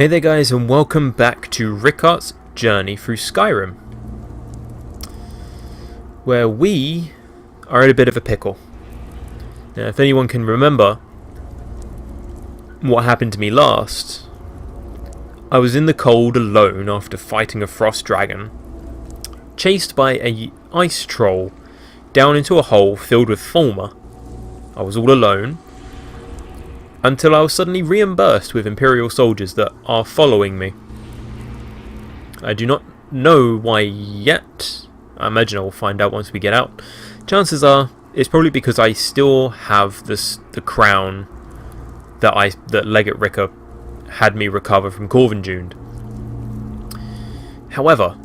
Hey there guys, and welcome back to Rickart's journey through Skyrim, where we are in a bit of a pickle. Now, if anyone can remember what happened to me last, I was in the cold alone after fighting a frost dragon, chased by a ice troll down into a hole filled with fulmar. I was all alone, until I was suddenly reimbursed with Imperial soldiers that are following me. I do not know why yet. I imagine I will find out once we get out. Chances are it's probably because I still have the crown that Legate Ricker had me recover from Corvin. However,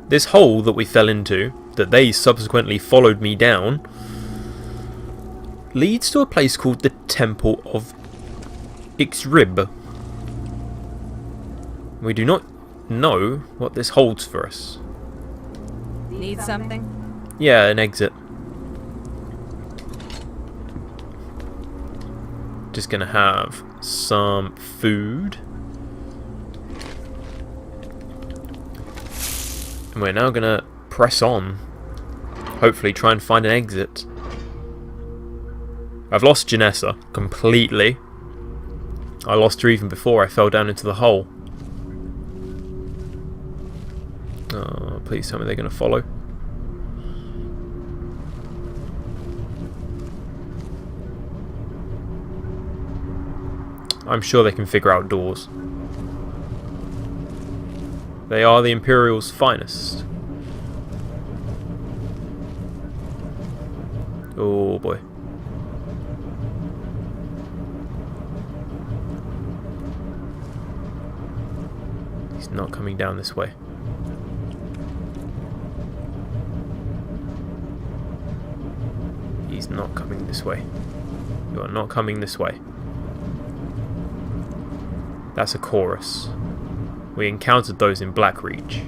this hole that we fell into, that they subsequently followed me down, leads to a place called the Temple of Ixrib. We do not know what this holds for us. Need something? Yeah, an exit. Just gonna have some food. And we're now gonna press on. Hopefully try and find an exit. I've lost Janessa completely. I lost her even before I fell down into the hole. Oh, please tell me they're going to follow. I'm sure they can figure out doors. They are the Imperial's finest. Oh boy. He's not coming down this way. He's not coming this way. You are not coming this way. That's a chorus. We encountered those in Blackreach.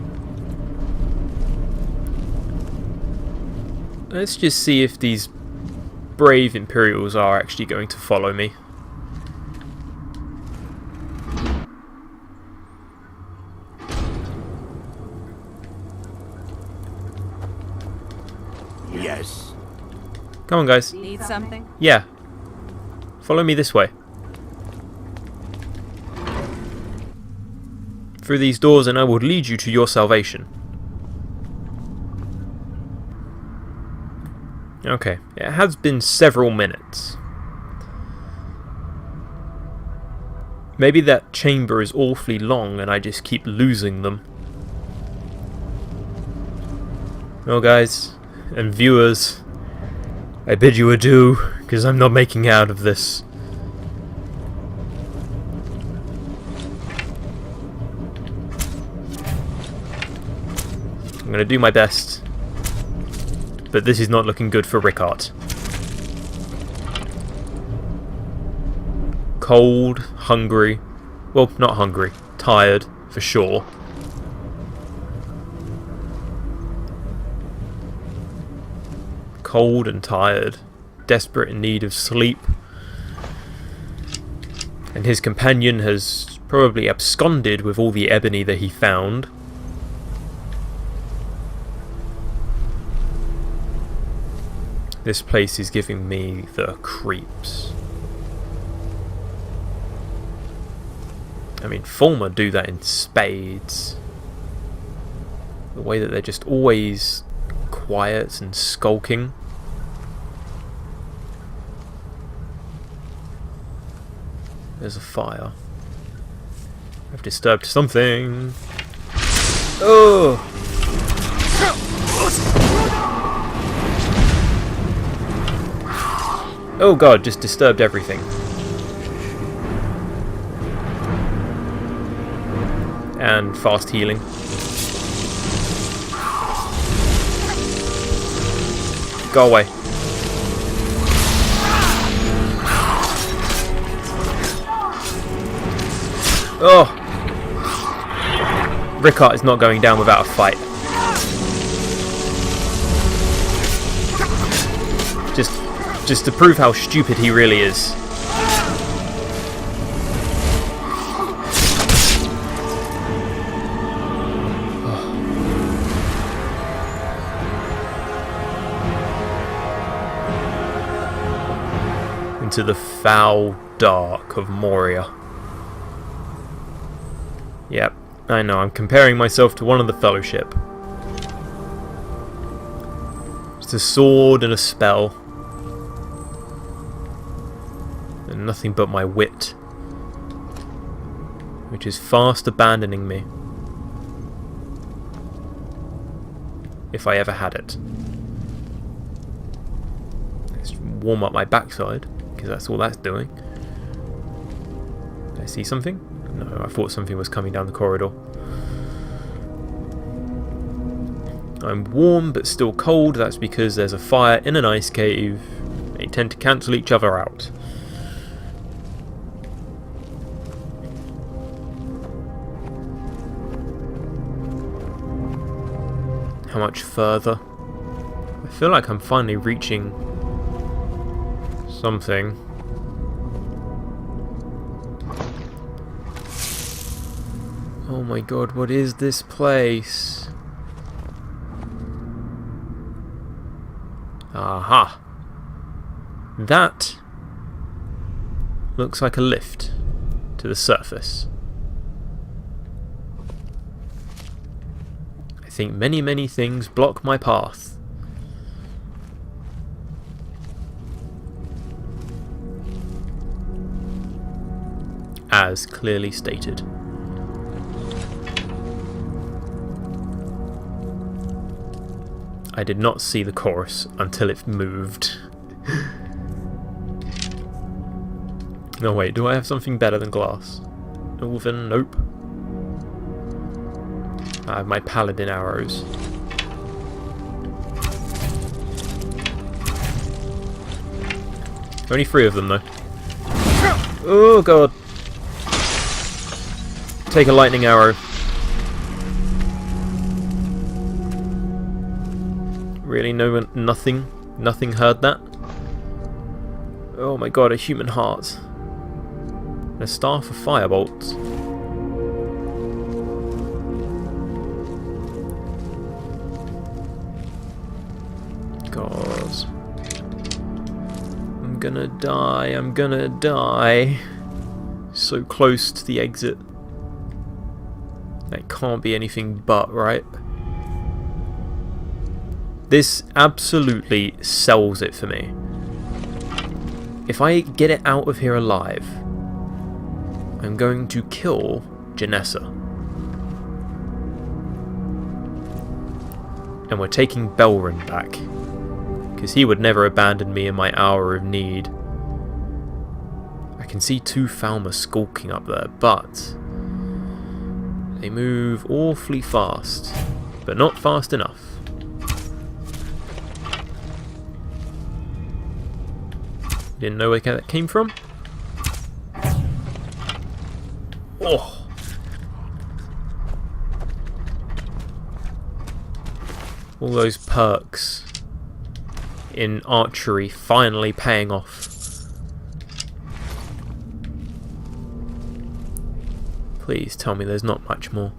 Let's just see if these brave Imperials are actually going to follow me. Yes. Come on, guys. Need something? Yeah. Follow me this way. Through these doors, and I will lead you to your salvation. Okay. It has been several minutes. Maybe that chamber is awfully long and I just keep losing them. Well, guys and viewers, I bid you adieu, because I'm not making out of this. I'm going to do my best, but this is not looking good for Rickard. Cold, hungry, well, not hungry, tired, for sure. Cold and tired, desperate in need of sleep, and his companion has probably absconded with all the ebony that he found. This place is giving me the creeps. I mean, fulmar do that in spades. The way that they're just always quiet and skulking. There's a fire. I've disturbed something. Oh! Oh god, just disturbed everything. And fast healing. Go away. Oh! Rickard is not going down without a fight. Just to prove how stupid he really is. into the foul dark of Moria. Yep, I know, I'm comparing myself to one of the Fellowship. Just a sword and a spell. And nothing but my wit, which is fast abandoning me. If I ever had it. Let's warm up my backside, because that's all that's doing. Did I see something? No, I thought something was coming down the corridor. I'm warm but still cold. That's because there's a fire in an ice cave. They tend to cancel each other out. How much further? I feel like I'm finally reaching something. Oh my god, what is this place? Aha! That looks like a lift to the surface. I think many, many things block my path. As clearly stated. I did not see the chorus until it moved. No wait, do I have something better than glass? Elven? Nope. I have my paladin arrows. Only 3 of them though. Oh god. Take a lightning arrow. Really, nothing heard that? Oh my god, a human heart. And a staff of firebolts. God. I'm gonna die. So close to the exit. That can't be anything but, right? This absolutely sells it for me. If I get it out of here alive, I'm going to kill Janessa. And we're taking Belrin back, because he would never abandon me in my hour of need. I can see 2 Falmer skulking up there, but they move awfully fast, but not fast enough. Didn't know where that came from. Oh. All those perks in archery finally paying off. Please tell me there's not much more.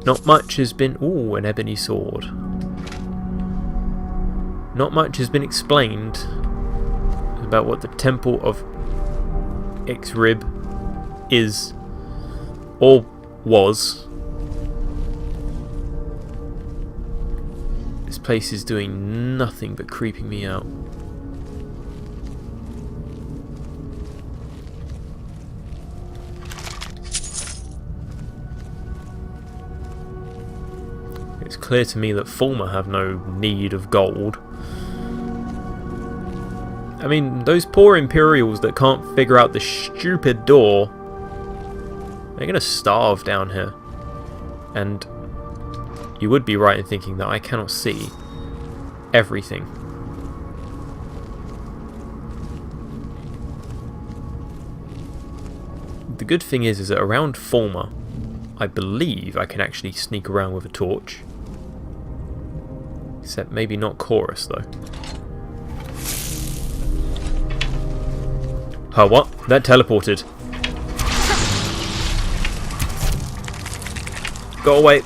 Not much has been... Ooh, an ebony sword. Not much has been explained about what the Temple of Ixrib is, or was. This place is doing nothing but creeping me out. It's clear to me that Falmer have no need of gold. I mean, those poor Imperials that can't figure out the stupid door, they're gonna starve down here. And you would be right in thinking that I cannot see everything. The good thing is that around Falmer, I believe I can actually sneak around with a torch. Except maybe not Chorus though. Oh, what? That teleported. Go away.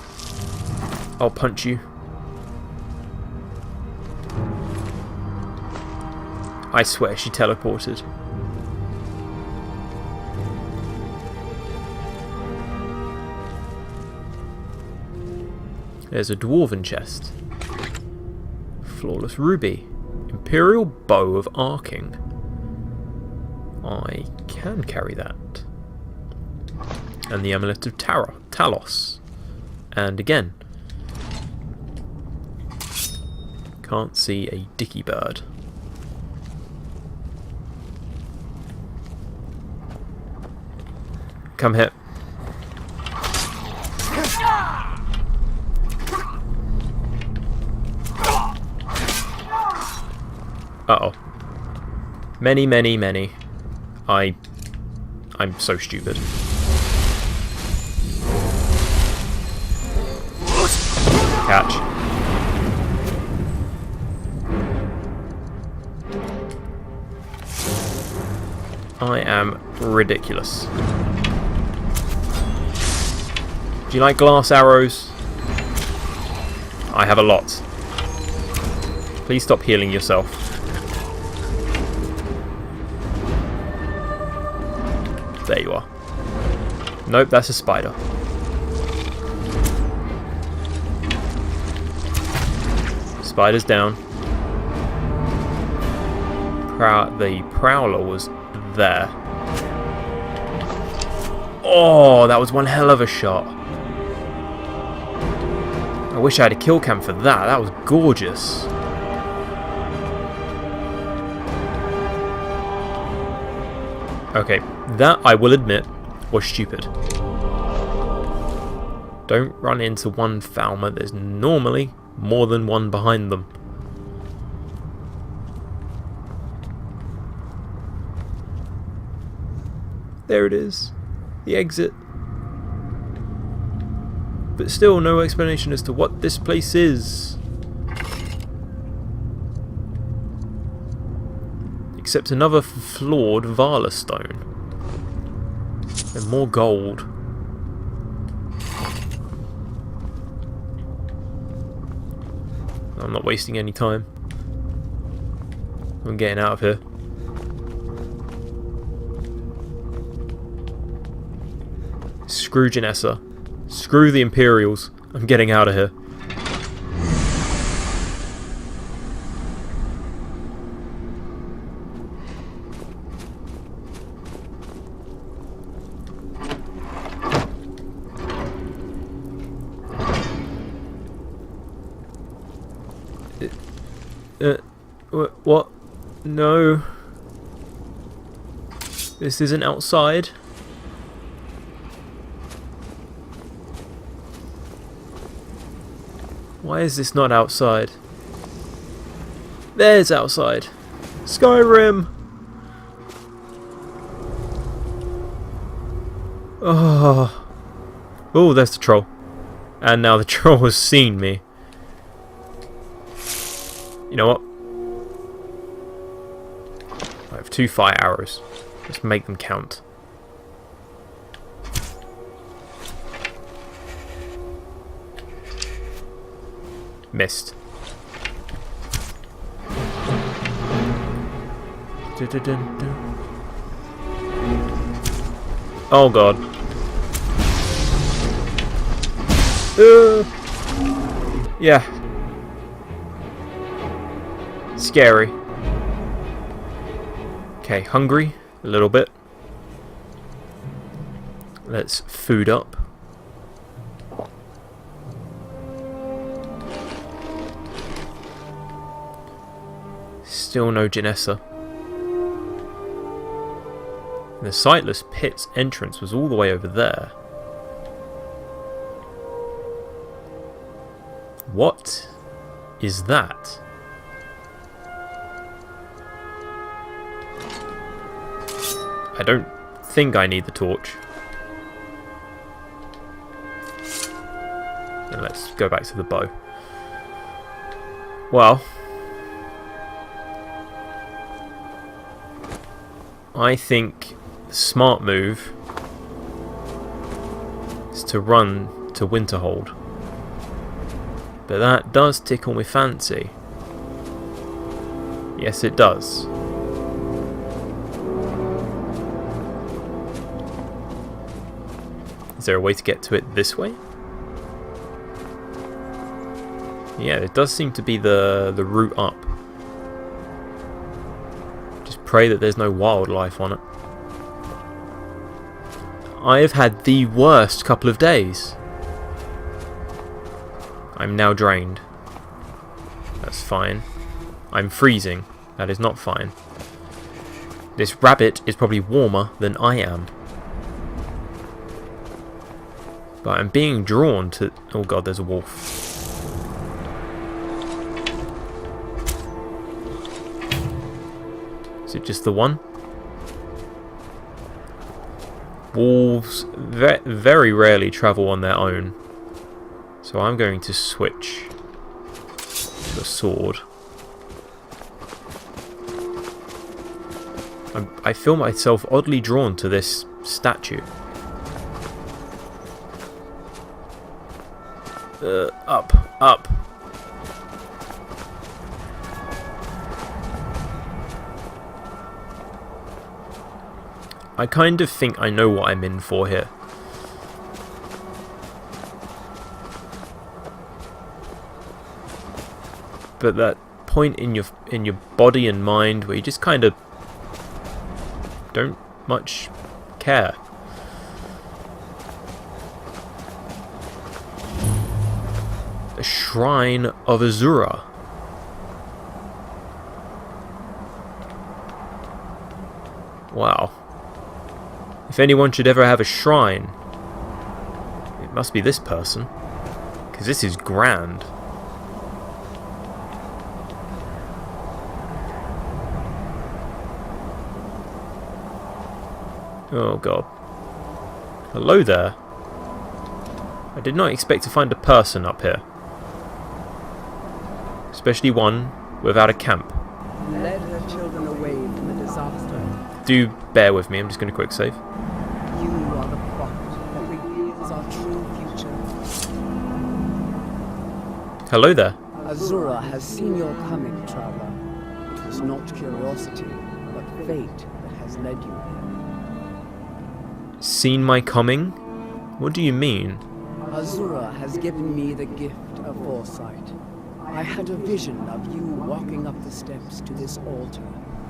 I'll punch you. I swear she teleported. There's a dwarven chest. Flawless ruby. Imperial bow of arcing. I can carry that. And the amulet of Talos. And again. Can't see a dicky bird. Come here. Uh-oh. Many, many, many. I'm so stupid. Catch. I am ridiculous. Do you like glass arrows? I have a lot. Please stop healing yourself. There you are. Nope, that's a spider. Spider's down. The prowler was there. Oh, that was one hell of a shot. I wish I had a kill cam for that. That was gorgeous. Okay, that I will admit was stupid. Don't run into one Falmer. There's normally more than one behind them. There it is. The exit. But still no explanation as to what this place is. Except another flawed Vala stone. And more gold. I'm not wasting any time. I'm getting out of here. Screw Janessa. Screw the Imperials. I'm getting out of here. What? No. This isn't outside. Why is this not outside? There's outside. Skyrim! Oh. Oh, there's the troll. And now the troll has seen me. You know what? I have 2 fire arrows. Let's make them count. Missed. Oh god. Yeah. Scary. Okay, hungry a little bit. Let's food up. Still no Janessa. The Sightless Pit's entrance was all the way over there. What is that? I don't think I need the torch. And let's go back to the bow. Well, I think the smart move is to run to Winterhold. But that does tickle my fancy. Yes, it does. Is there a way to get to it this way? Yeah, it does seem to be the route up. Just pray that there's no wildlife on it. I have had the worst couple of days. I'm now drained. That's fine. I'm freezing. That is not fine. This rabbit is probably warmer than I am. But I'm being drawn to... Oh god, there's a wolf. Is it just the one? Wolves very rarely travel on their own. So I'm going to switch to a sword. I feel myself oddly drawn to this statue. Up. I kind of think I know what I'm in for here. But that point in your body and mind where you just kind of don't much care. The Shrine of Azura. Wow. If anyone should ever have a shrine, it must be this person. Because this is grand. Oh god. Hello there. I did not expect to find a person up here. Especially one without a camp. Led her children away from the disaster. Do bear with me, I'm just going to quick save. You are the prophet that reveals our true future. Hello there. Azura has seen your coming, traveler. It was not curiosity, but fate that has led you here. Seen my coming? What do you mean? Azura has given me the gift of foresight. I had a vision of you walking up the steps to this altar,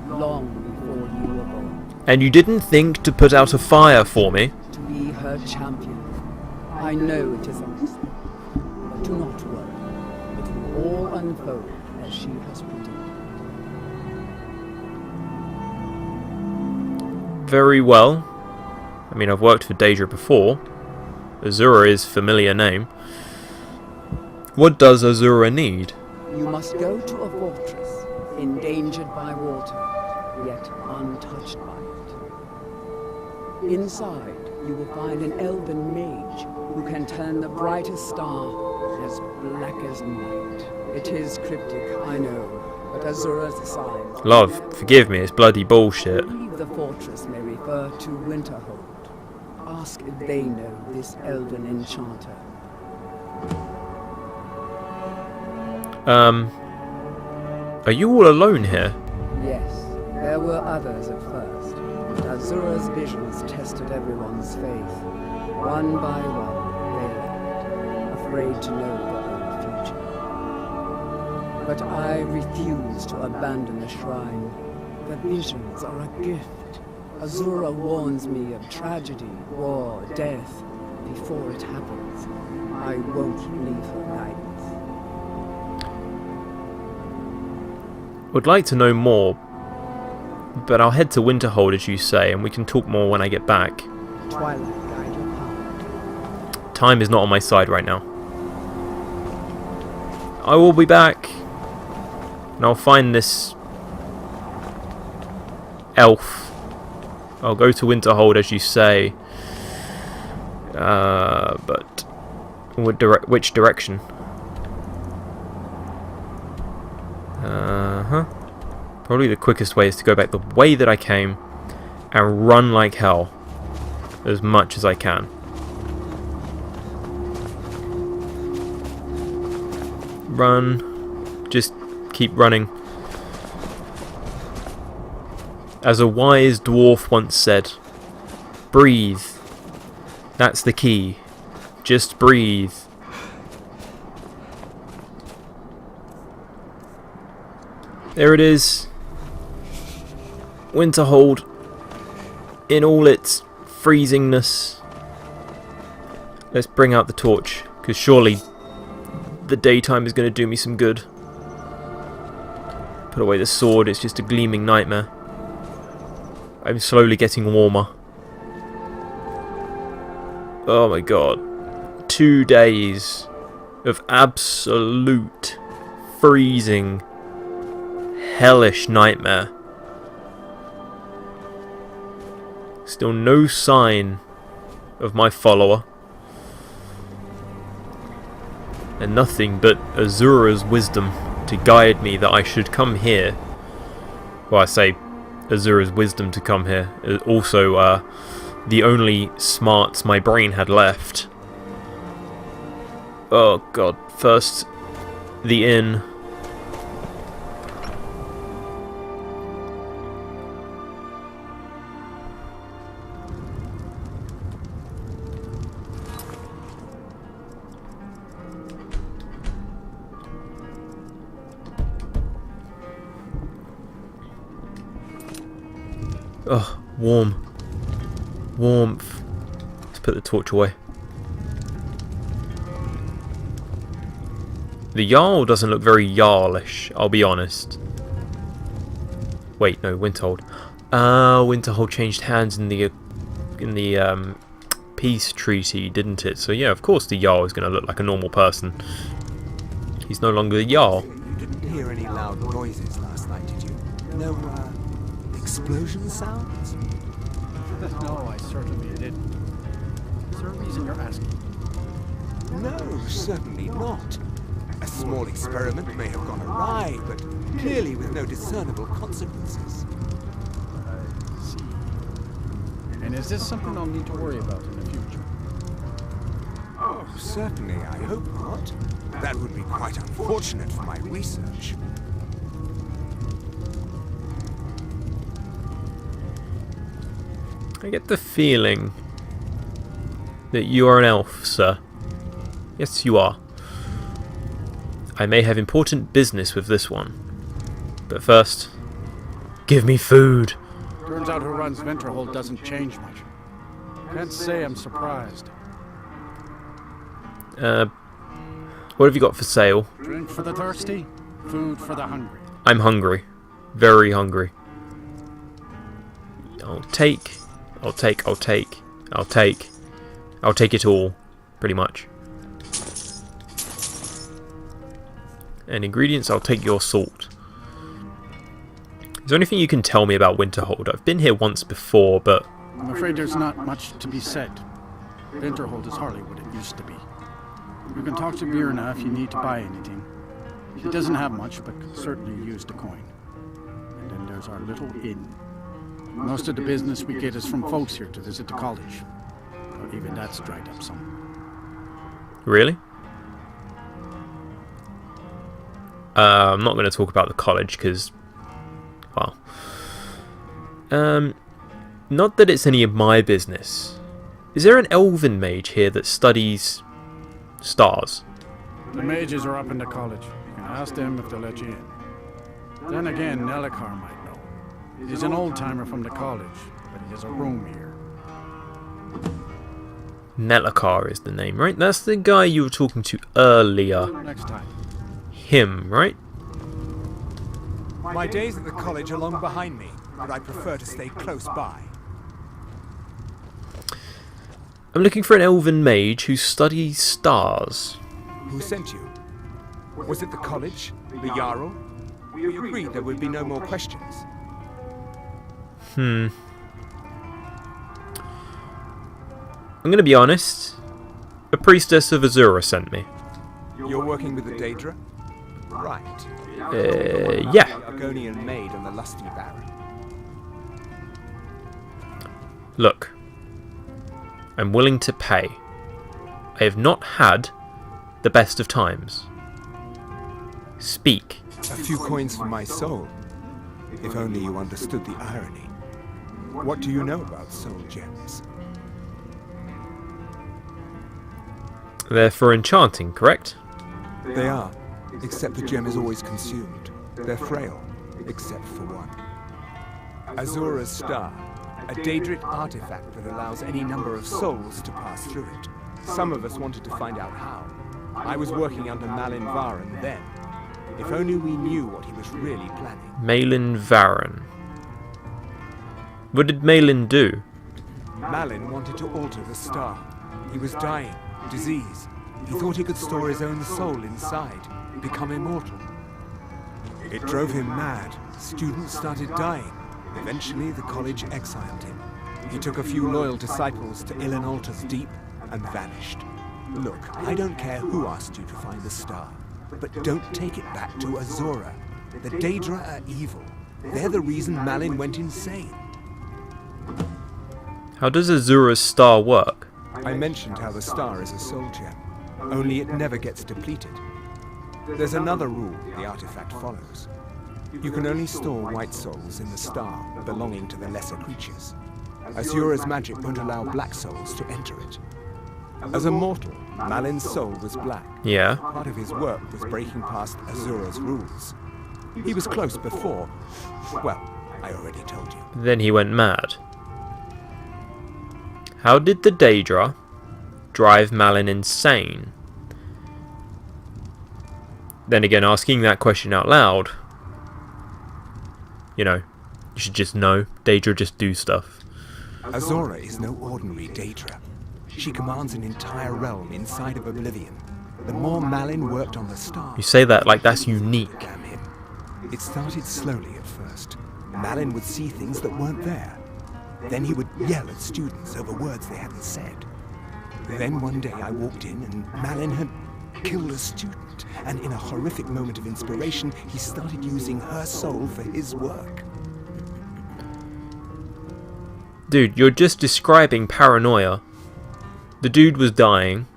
long before you were born. And you didn't think to put out a fire for me? To be her champion. I know it is unexpected, but do not worry. It will all unfold as she has predicted. Very well. I mean, I've worked for Daedra before. Azura is a familiar name. What does Azura need? You must go to a fortress, endangered by water, yet untouched by it. Inside, you will find an elven mage who can turn the brightest star as black as night. It is cryptic, I know, but Azura's signs... Love, forgive me, it's bloody bullshit. I believe the fortress may refer to Winterhold. Ask if they know this elven enchanter. Are you all alone here? Yes, there were others at first, but Azura's visions tested everyone's faith. One by one, they left, afraid to know their own future. But I refuse to abandon the shrine. The visions are a gift. Azura warns me of tragedy, war, death. Before it happens, I won't leave her guidance. Would like to know more, but I'll head to Winterhold as you say, and we can talk more when I get back. Twilight guide your path. Time is not on my side right now. I will be back, and I'll find this elf. I'll go to Winterhold as you say, but which direction? Probably the quickest way is to go back the way that I came and run like hell as much as I can. Run. Just keep running. As a wise dwarf once said, breathe. That's the key. Just breathe. There it is. Winterhold. In all its freezingness. Let's bring out the torch, because surely the daytime is going to do me some good. Put away the sword, it's just a gleaming nightmare. I'm slowly getting warmer. Oh my god. 2 days of absolute freezing, hellish nightmare. Still no sign of my follower. And nothing but Azura's wisdom to guide me that I should come here. Well, I say Azura's wisdom to come here. Also, the only smarts my brain had left. Oh god. First, the inn. Oh, warm. Warmth. Let's put the torch away. The Jarl doesn't look very Jarlish, I'll be honest. Wait, no, Winterhold. Winterhold changed hands in the peace treaty, didn't it? So yeah, of course the Jarl is going to look like a normal person. He's no longer the Jarl. You didn't hear any loud noises last night, did you? No, explosion sounds? No, I certainly didn't. Is there a reason you're asking? No, certainly not. A small experiment may have gone awry, but clearly with no discernible consequences. I see. And is this something I'll need to worry about in the future? Oh, certainly, I hope not. That would be quite unfortunate for my research. I get the feeling that you are an elf, sir. Yes, you are. I may have important business with this one. But first, give me food. Turns out who runs Venterhold doesn't change much. Can't say I'm surprised. What have you got for sale? Drink for the thirsty, food for the hungry. I'm hungry. Very hungry. I'll take it all, pretty much. And ingredients, I'll take your salt. Is there anything you can tell me about Winterhold? I've been here once before, but... I'm afraid there's not much to be said. Venterhold is hardly what it used to be. You can talk to Birna if you need to buy anything. She doesn't have much, but could certainly use the coin. And then there's our little inn. Most of the business we get is from folks here to visit the college. But even that's dried up some. Really? I'm not going to talk about the college because, well, not that it's any of my business. Is there an elven mage here that studies stars? The mages are up in the college. You can ask them if they'll let you in. Then again, Nelikar might know. He's an old-timer from the college, but he has a room here. Nelikar is the name, right? That's the guy you were talking to earlier. Next time. Him, right? My days at the college are long behind me, but I prefer to stay close by. I'm looking for an elven mage who studies stars. Who sent you? Was it the college? The Jarl? We agreed there would be no more questions. I'm going to be honest. A priestess of Azura sent me. You're working with the Daedra? Right. Yeah. The Argonian maid and the lusty baron. Look. I'm willing to pay. I have not had the best of times. Speak. A few coins for my soul. If only you understood the irony. What do you know about soul gems? They're for enchanting, correct? They are, except the gem is always consumed. They're frail, except for one. Azura's star, a Daedric artifact that allows any number of souls to pass through it. Some of us wanted to find out how. I was working under Malin Varen then. If only we knew what he was really planning. Malin Varen. What did Malin do? Malin wanted to alter the star. He was dying, disease. He thought he could store his own soul inside, become immortal. It drove him mad. Students started dying. Eventually, the college exiled him. He took a few loyal disciples to Illinalta's Deep and vanished. Look, I don't care who asked you to find the star, but don't take it back to Azura. The Daedra are evil. They're the reason Malin went insane. How does Azura's star work? I mentioned how the star is a soul gem, only it never gets depleted. There's another rule the artifact follows. You can only store white souls in the star belonging to the lesser creatures. Azura's magic won't allow black souls to enter it. As a mortal, Malin's soul was black. Yeah. Part of his work was breaking past Azura's rules. He was close before. Well, I already told you. Then he went mad. How did the Daedra drive Malin insane? Then again, asking that question out loud, you know, you should just know. Daedra just do stuff. Azura is no ordinary Daedra. She commands an entire realm inside of Oblivion. The more Malin worked on the star... You say that like that's unique. Damn him. It started slowly at first. Malin would see things that weren't there. Then he would yell at students over words they hadn't said. Then one day I walked in and Malin had killed a student. And in a horrific moment of inspiration, he started using her soul for his work. Dude, you're just describing paranoia. The dude was dying.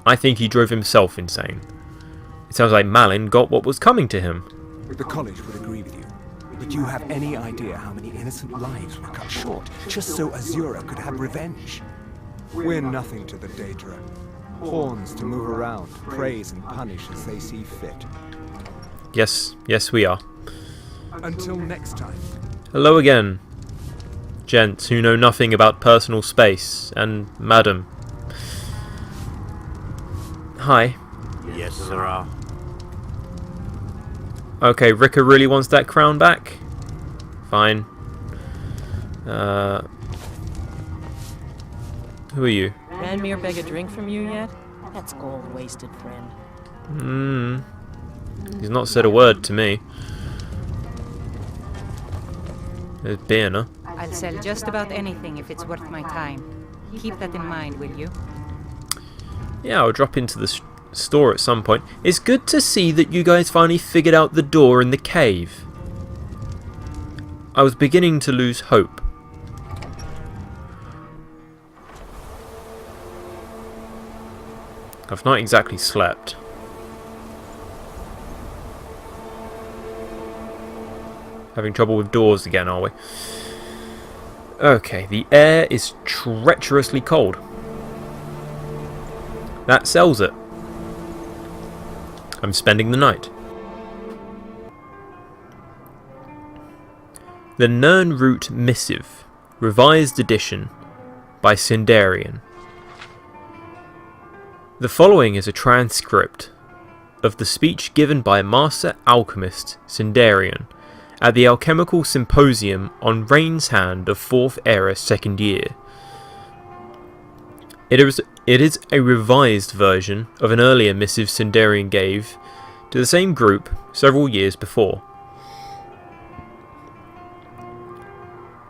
I think he drove himself insane. It sounds like Malin got what was coming to him. The college would agree with you. But do you have any idea how many innocent lives were cut short just so Azura could have revenge? We're nothing to the Daedra. Pawns to move around, praise and punish as they see fit. Yes, we are. Until next time. Hello again, gents who know nothing about personal space, and madam. Hi. Yes, sirrah. Okay, Rika really wants that crown back? Fine. Who are you? Ranmir beg a drink from you yet? That's gold wasted, friend. He's not said a word to me. There's beer, no? I'll sell just about anything if it's worth my time. Keep that in mind, will you? Yeah, I'll drop into the store at some point. It's good to see that you guys finally figured out the door in the cave. I was beginning to lose hope. I've not exactly slept. Having trouble with doors again, are we? Okay, the air is treacherously cold. That sells it. I'm spending the night. The Nirnroot Missive, revised edition by Sindarian. The following is a transcript of the speech given by Master Alchemist Sindarian at the Alchemical Symposium on Rain's Hand of 4th Era 2nd Year. It is a revised version of an earlier missive Sindarian gave to the same group several years before.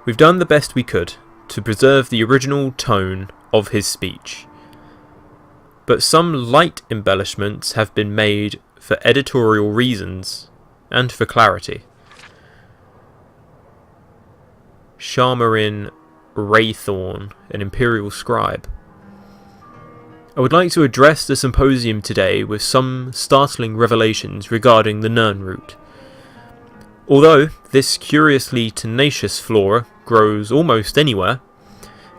We've done the best we could to preserve the original tone of his speech, but some light embellishments have been made for editorial reasons and for clarity. Sharmarin Raythorn, an Imperial scribe. I would like to address the symposium today with some startling revelations regarding the Nirnroot. Although this curiously tenacious flora grows almost anywhere,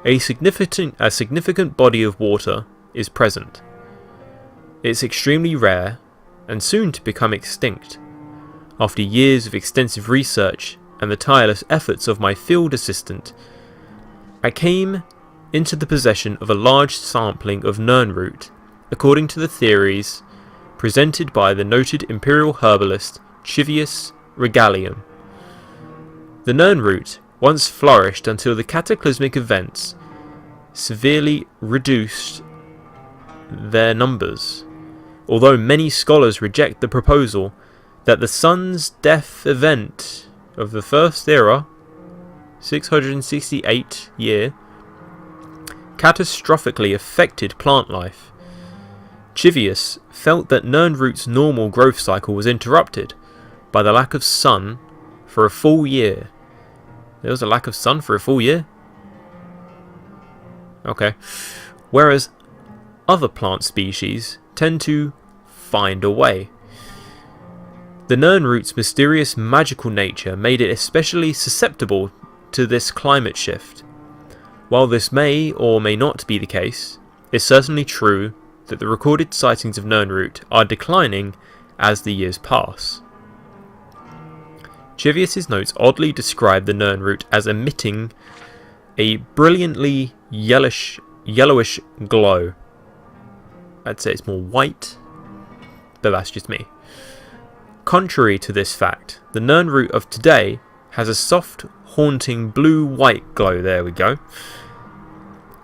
a significant body of water is present. It's extremely rare and soon to become extinct. After years of extensive research and the tireless efforts of my field assistant, I came into the possession of a large sampling of Nirnroot, according to the theories presented by the noted imperial herbalist Chivius Regalium. The Nirnroot once flourished until the cataclysmic events severely reduced their numbers, although many scholars reject the proposal that the sun's death event of the First Era, 668 year, catastrophically affected plant life. Chivius felt that Nirnroot's normal growth cycle was interrupted by the lack of sun for a full year. There was a lack of sun for a full year? Okay. Whereas other plant species tend to find a way. The Nirnroot's mysterious magical nature made it especially susceptible to this climate shift. While this may or may not be the case, it's certainly true that the recorded sightings of Nirnroot are declining as the years pass. Chivius's notes oddly describe the Nirnroot as emitting a brilliantly yellowish glow. I'd say it's more white, but that's just me. Contrary to this fact, the Nirnroot of today has a soft, haunting blue-white glow. There we go.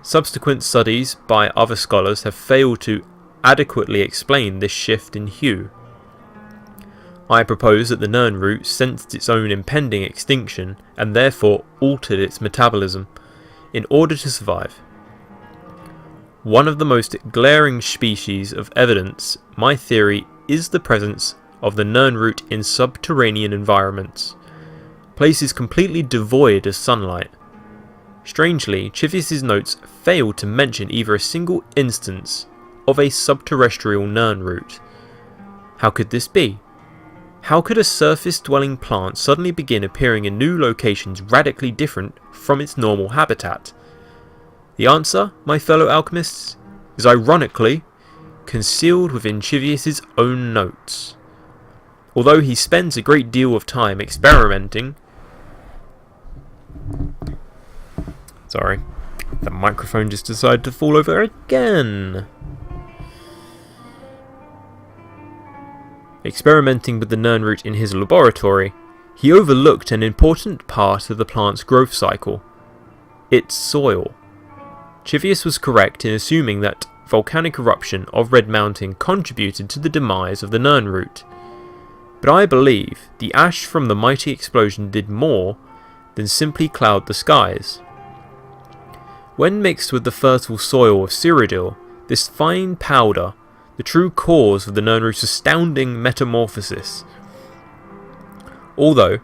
Subsequent studies by other scholars have failed to adequately explain this shift in hue. I propose that the Nirnroot sensed its own impending extinction and therefore altered its metabolism in order to survive. One of the most glaring species of evidence, my theory, is the presence of the Nirnroot in subterranean environments, places completely devoid of sunlight. Strangely, Chivius's notes fail to mention either a single instance of a subterrestrial Nirnroot. How could this be? How could a surface-dwelling plant suddenly begin appearing in new locations radically different from its normal habitat? The answer, my fellow alchemists, is ironically concealed within Chivius's own notes. Although he spends a great deal of time experimenting... Sorry, the microphone just decided to fall over again. Experimenting with the Nirnroot in his laboratory, he overlooked an important part of the plant's growth cycle: its soil. Chivius was correct in assuming that volcanic eruption of Red Mountain contributed to the demise of the Nirnroot. But I believe the ash from the mighty explosion did more than simply cloud the skies. When mixed with the fertile soil of Cyrodiil, this fine powder, the true cause of the Nirnroot's astounding metamorphosis. Although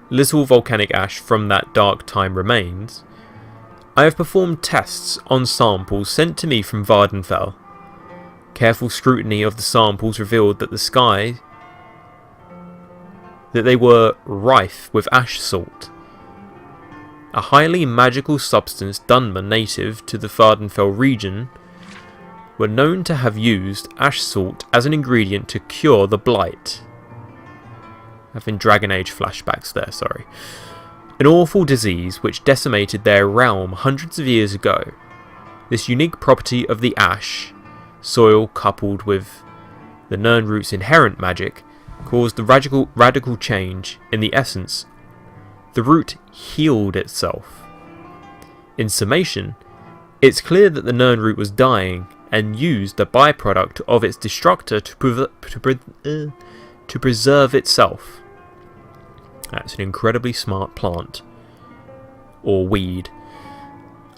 little volcanic ash from that dark time remains, I have performed tests on samples sent to me from Vardenfell. Careful scrutiny of the samples revealed that they were rife with ash salt, a highly magical substance Dunmer native to the Vardenfell region were known to have used ash salt as an ingredient to cure the blight. Having Dragon Age flashbacks there, sorry. An awful disease which decimated their realm hundreds of years ago. This unique property of the ash soil, coupled with the Nirnroot's inherent magic, caused the radical change in the essence. The root healed itself. In summation, it's clear that the Nirnroot was dying and used the byproduct of its destructor to preserve itself. That's an incredibly smart plant. Or weed.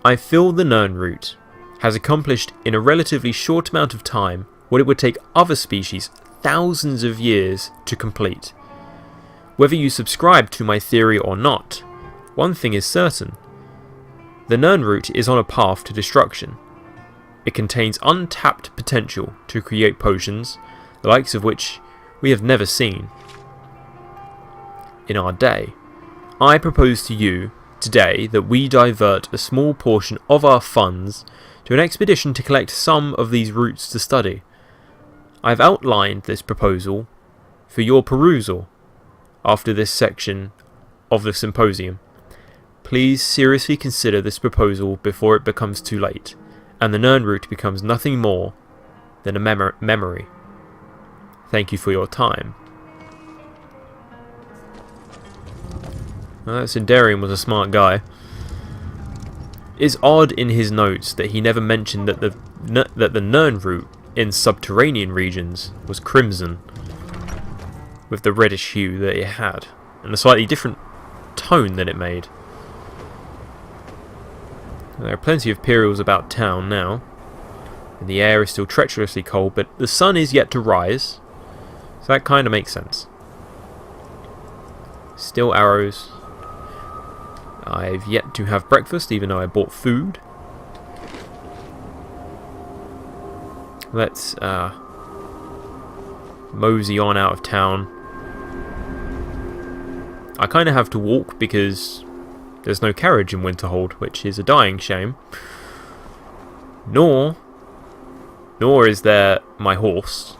I feel the Nirnroot has accomplished in a relatively short amount of time what it would take other species thousands of years to complete. Whether you subscribe to my theory or not, one thing is certain. The Nirnroot is on a path to destruction. It contains untapped potential to create potions, the likes of which we have never seen in our day. I propose to you today that we divert a small portion of our funds to an expedition to collect some of these roots to study. I have outlined this proposal for your perusal after this section of the symposium. Please seriously consider this proposal before it becomes too late, and the Nern route becomes nothing more than a memory. Thank you for your time. Sindarian was a smart guy. It's odd in his notes that he never mentioned that the Nern route in subterranean regions was crimson, with the reddish hue that it had, and a slightly different tone that it made. There are plenty of Imperials about town now, and the air is still treacherously cold, but the sun is yet to rise, so that kind of makes sense. Still arrows. I've yet to have breakfast, even though I bought food. Let's mosey on out of town. I kind of have to walk because there's no carriage in Winterhold, which is a dying shame. Nor is there my horse.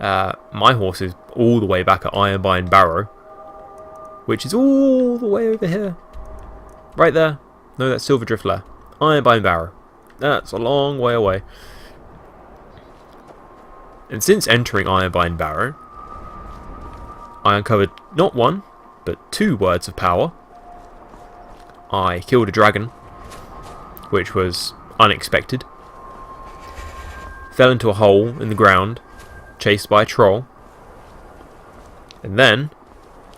My horse is all the way back at Ironbine Barrow, which is all the way over here. Right there. No, that's Silverdrift Lair. Ironbine Barrow. That's a long way away. And since entering Ironbine Barrow, I uncovered not one, but 2 words of power. I killed a dragon, which was unexpected. Fell into a hole in the ground, chased by a troll. And then,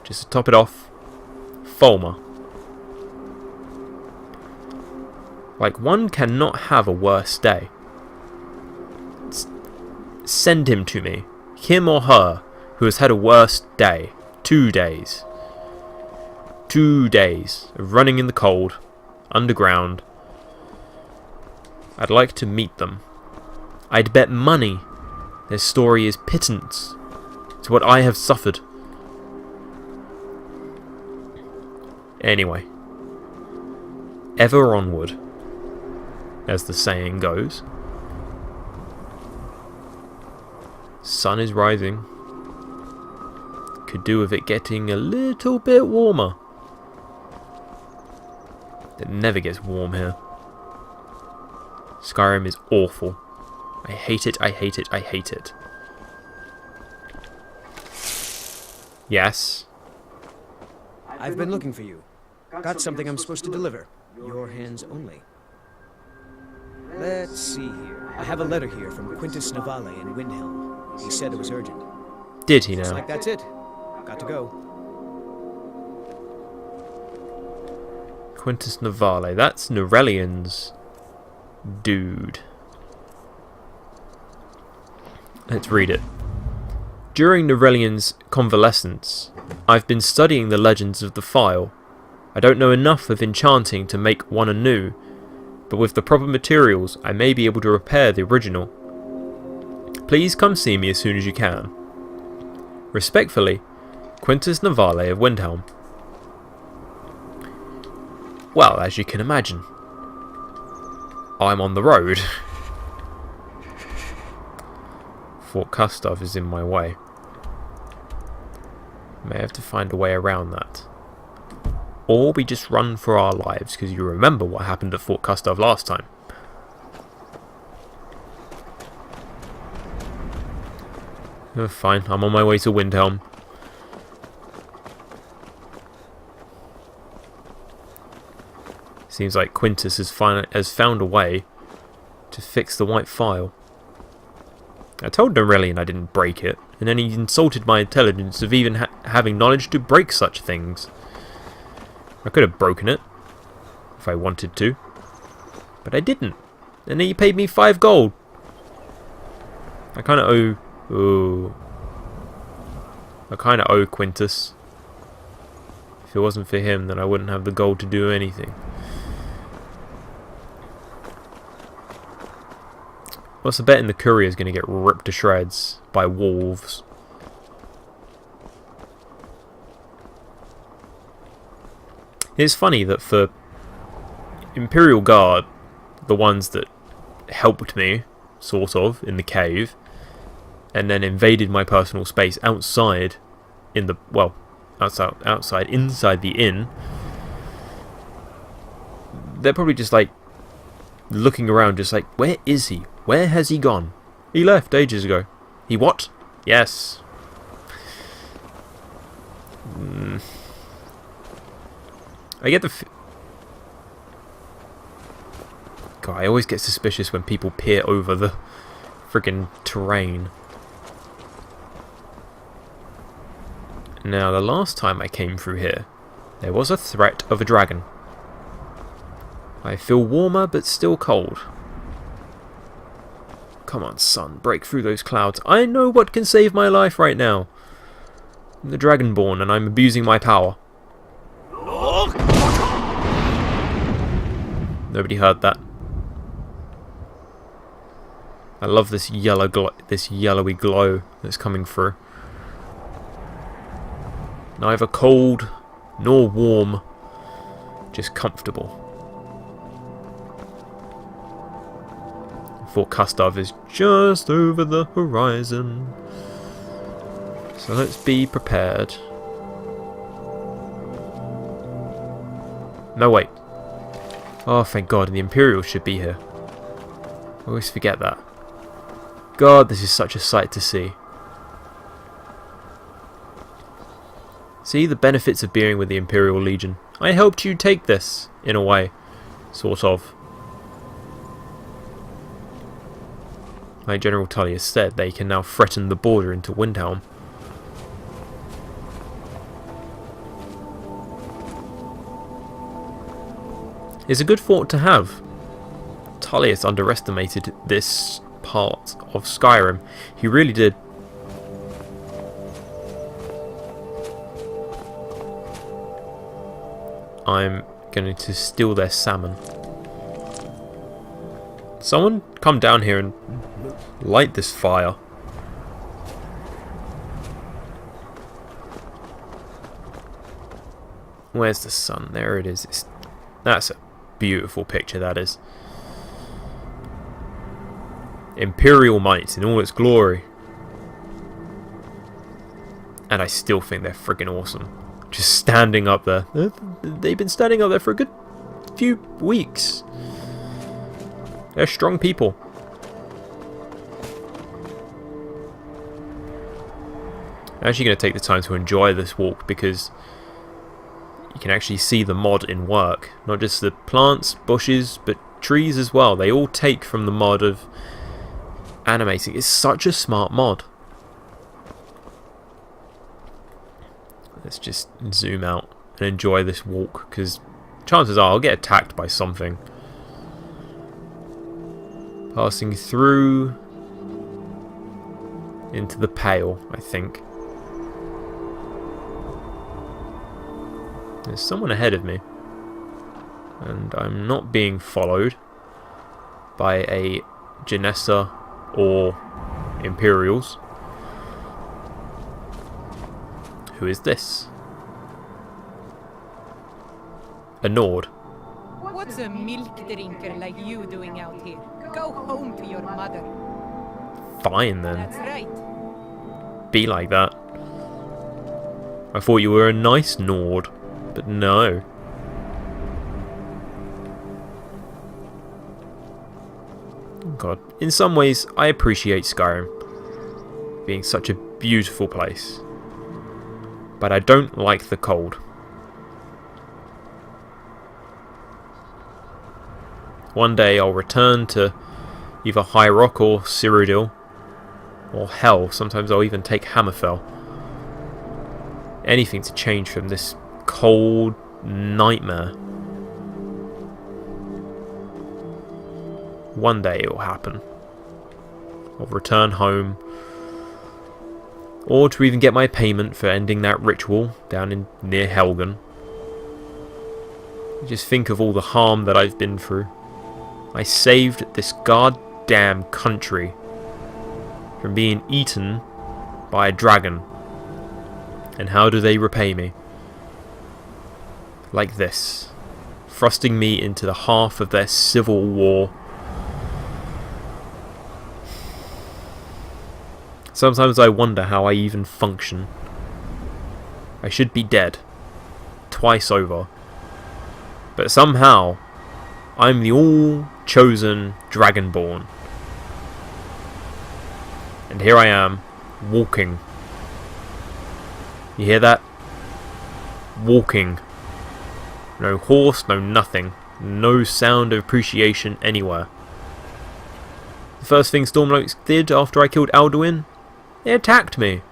just to top it off, Fulmer. Like, one cannot have a worse day. Send him to me. Him or her who has had a worse day. 2 days. 2 days of running in the cold, underground. I'd like to meet them. I'd bet money their story is pittance to what I have suffered. Anyway. Ever onward, as the saying goes. Sun is rising. Could do with it getting a little bit warmer. It never gets warm here. Skyrim is awful. I hate it, I hate it, I hate it. Yes? I've been looking for you. Got something I'm supposed to deliver. Your hands only. Let's see here. I have a letter here from Quintus Navale in Windhelm. He said it was urgent. Did he Looks now? like that's it. Got to go. Quintus Navale. That's Norellian's dude. Let's read it. During Norellian's convalescence, I've been studying the legends of the file. I don't know enough of enchanting to make one anew, but with the proper materials I may be able to repair the original. Please come see me as soon as you can. Respectfully, Quintus Navale of Windhelm. Well, as you can imagine, I'm on the road. Fort Gustav is in my way. May have to find a way around that. Or we just run for our lives, because you remember what happened at Fort Gustav last time. Oh, fine, I'm on my way to Windhelm. Seems like Quintus has found a way to fix the white file. I told Norellian I didn't break it, and then he insulted my intelligence of even having knowledge to break such things. I could have broken it, if I wanted to, but I didn't, and he paid me 5 gold. I kind of owe... Ooh. I kind of owe Quintus. If it wasn't for him, then I wouldn't have the gold to do anything. What's the bet in the courier's going to get ripped to shreds by wolves? It's funny that for Imperial Guard, the ones that helped me, sort of, in the cave, and then invaded my personal space outside, in the, well, outside, inside the inn, they're probably just like, looking around just like, where is he? Where has he gone? He left ages ago. He what? Yes. I get the God, I always get suspicious when people peer over the friggin' terrain. Now, the last time I came through here, there was a threat of a dragon. I feel warmer, but still cold. Come on, sun, break through those clouds. I know what can save my life right now. I'm the Dragonborn, and I'm abusing my power. Nobody heard that. I love this yellowy glow that's coming through. Neither cold nor warm, just comfortable. Fort Gustav is just over the horizon, so let's be prepared. No, wait. Oh, thank God, the Imperials should be here. I always forget that. God, this is such a sight to see. See the benefits of being with the Imperial Legion. I helped you take this, in a way. Sort of. Like General Tullius said, they can now threaten the border into Windhelm. It's a good fort to have. Tullius underestimated this part of Skyrim. He really did. I'm going to steal their salmon. Someone come down here and light this fire. Where's the sun? There it is. That's a beautiful picture, that is. Imperial might in all its glory. And I still think they're friggin' awesome. Just standing up there. They've been standing up there for a good few weeks. They're strong people. I'm actually going to take the time to enjoy this walk because you can actually see the mod in work. Not just the plants, bushes, but trees as well. They all take from the mod of animating. It's such a smart mod. Let's just zoom out and enjoy this walk because chances are I'll get attacked by something. Passing through into the Pale, I think. There's someone ahead of me. And I'm not being followed by a Janessa or Imperials. Who is this? A Nord. What's a milk drinker like you doing out here? Go home to your mother. Fine then. That's right. Be like that. I thought you were a nice Nord, but no. Oh God. In some ways, I appreciate Skyrim being such a beautiful place. But I don't like the cold. One day I'll return to either High Rock or Cyrodiil. Or hell, sometimes I'll even take Hammerfell. Anything to change from this cold nightmare. One day it will happen. I'll return home. Or to even get my payment for ending that ritual down in near Helgen. Just think of all the harm that I've been through. I saved this damn country from being eaten by a dragon. And how do they repay me? Like this. Thrusting me into the heart of their civil war. Sometimes I wonder how I even function. I should be dead. Twice over. But somehow, I'm the all-chosen Dragonborn. And here I am, walking. You hear that? Walking. No horse, no nothing. No sound of appreciation anywhere. The first thing Stormlokes did after I killed Alduin, they attacked me.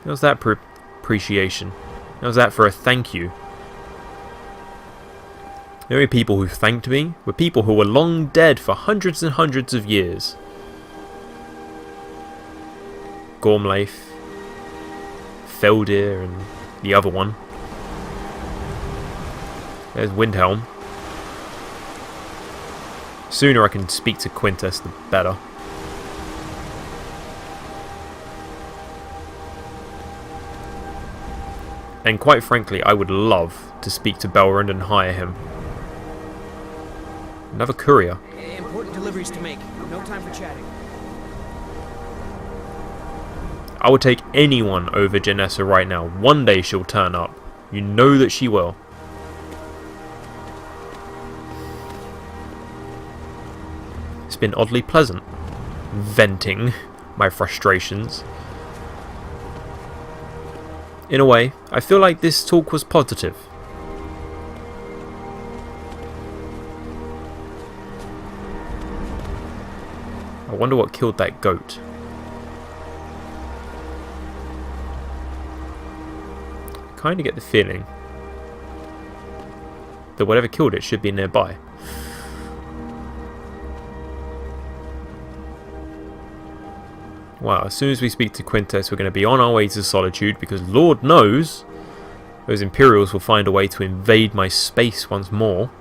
How's that for appreciation? How's that for a thank you? The only people who thanked me were people who were long dead for hundreds and hundreds of years. Gormlaith, Feldir, and the other one. There's Windhelm. Sooner I can speak to Quintus, the better. And quite frankly, I would love to speak to Belrond and hire him. Another courier. Important deliveries to make. No time for chatting. I would take anyone over Janessa right now. One day she'll turn up. You know that she will. It's been oddly pleasant. Venting my frustrations. In a way, I feel like this talk was positive. I wonder what killed that goat. I kind of get the feeling that whatever killed it should be nearby. Wow, as soon as we speak to Quintus, we're going to be on our way to Solitude, because Lord knows those Imperials will find a way to invade my space once more.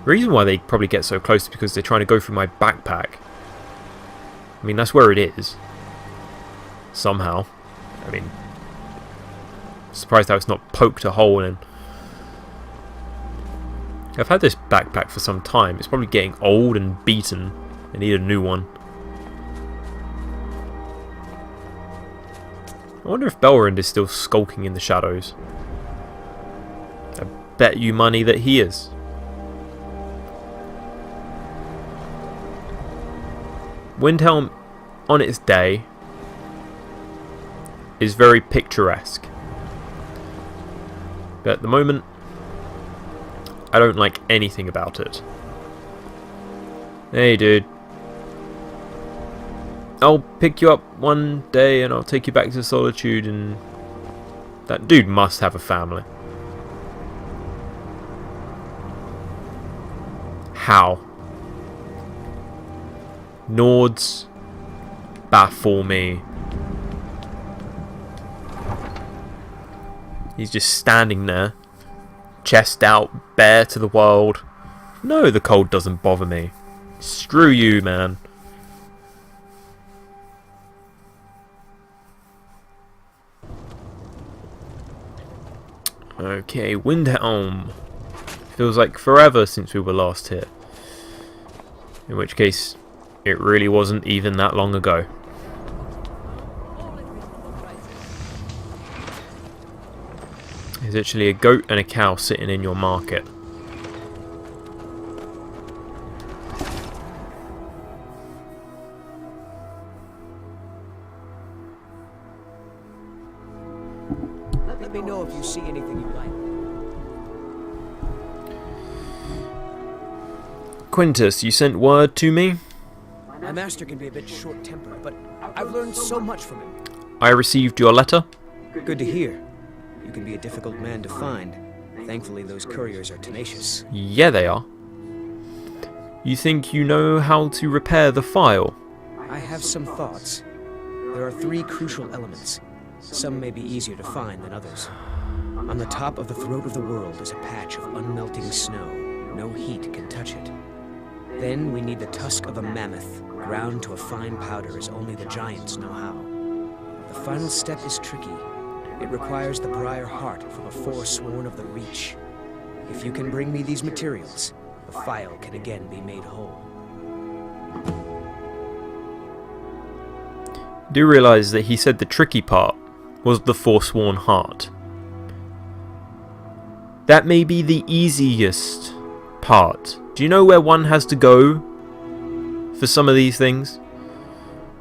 The reason why they probably get so close is because they're trying to go through my backpack. I mean, that's where it is. Somehow. I mean, surprised how it's not poked a hole in. I've had this backpack for some time. It's probably getting old and beaten. I need a new one. I wonder if Belrond is still skulking in the shadows. I bet you money that he is. Windhelm, on its day, is very picturesque. But at the moment, I don't like anything about it. Hey dude. I'll pick you up one day and I'll take you back to Solitude, and that dude must have a family. How? Nords baffle me. He's just standing there, chest out, bare to the world. No, the cold doesn't bother me. Screw you, man. Okay, Windhelm. Feels like forever since we were last here. In which case, it really wasn't even that long ago. There's actually a goat and a cow sitting in your market. Let me know if you see anything you like. Quintus, you sent word to me? My master can be a bit short-tempered, but I've learned so much from him. I received your letter. Good to hear. You can be a difficult man to find. Thankfully, those couriers are tenacious. Yeah, they are. You think you know how to repair the file? I have some thoughts. There are 3 crucial elements. Some may be easier to find than others. On the top of the throat of the world is a patch of unmelting snow. No heat can touch it. Then we need the tusk of a mammoth, ground to a fine powder as only the giants know how. The final step is tricky. It requires the briar heart from a forsworn of the Reach. If you can bring me these materials, the file can again be made whole. Do realise that he said the tricky part was the forsworn heart. That may be the easiest part. Do you know where one has to go for some of these things?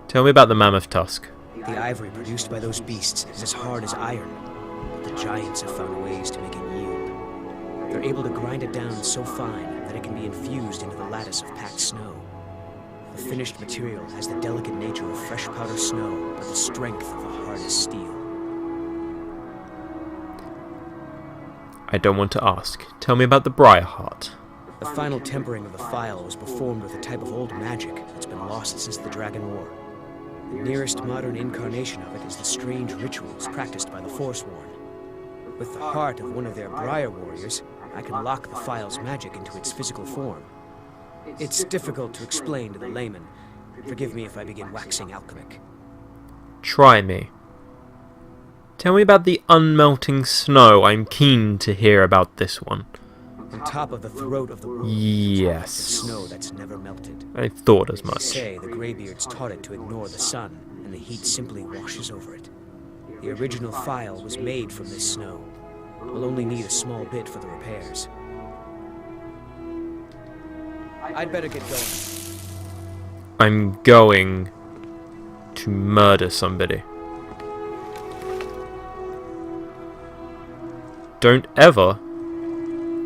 Tell me about the mammoth tusk. The ivory produced by those beasts is as hard as iron, but the giants have found ways to make it yield. They're able to grind it down so fine that it can be infused into the lattice of packed snow. The finished material has the delicate nature of fresh powder snow, but the strength of the hardest steel. I don't want to ask. Tell me about the briar heart. The final tempering of the file was performed with a type of old magic that's been lost since the Dragon War. The nearest modern incarnation of it is the strange rituals practiced by the Forsworn. With the heart of one of their briar warriors, I can lock the file's magic into its physical form. It's difficult to explain to the layman. Forgive me if I begin waxing alchemic. Try me. Tell me about the unmelting snow. I'm keen to hear about this one. On top of the throat of the world, Yes. snow that's never melted. I thought as They much. say the Greybeards taught it to ignore the sun, and the heat simply washes over it. The original file was made from this snow. We'll only need a small bit for the repairs. I'd better get going. I'm going to murder somebody. Don't ever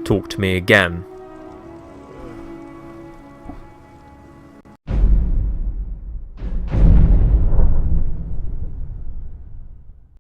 talk to me again.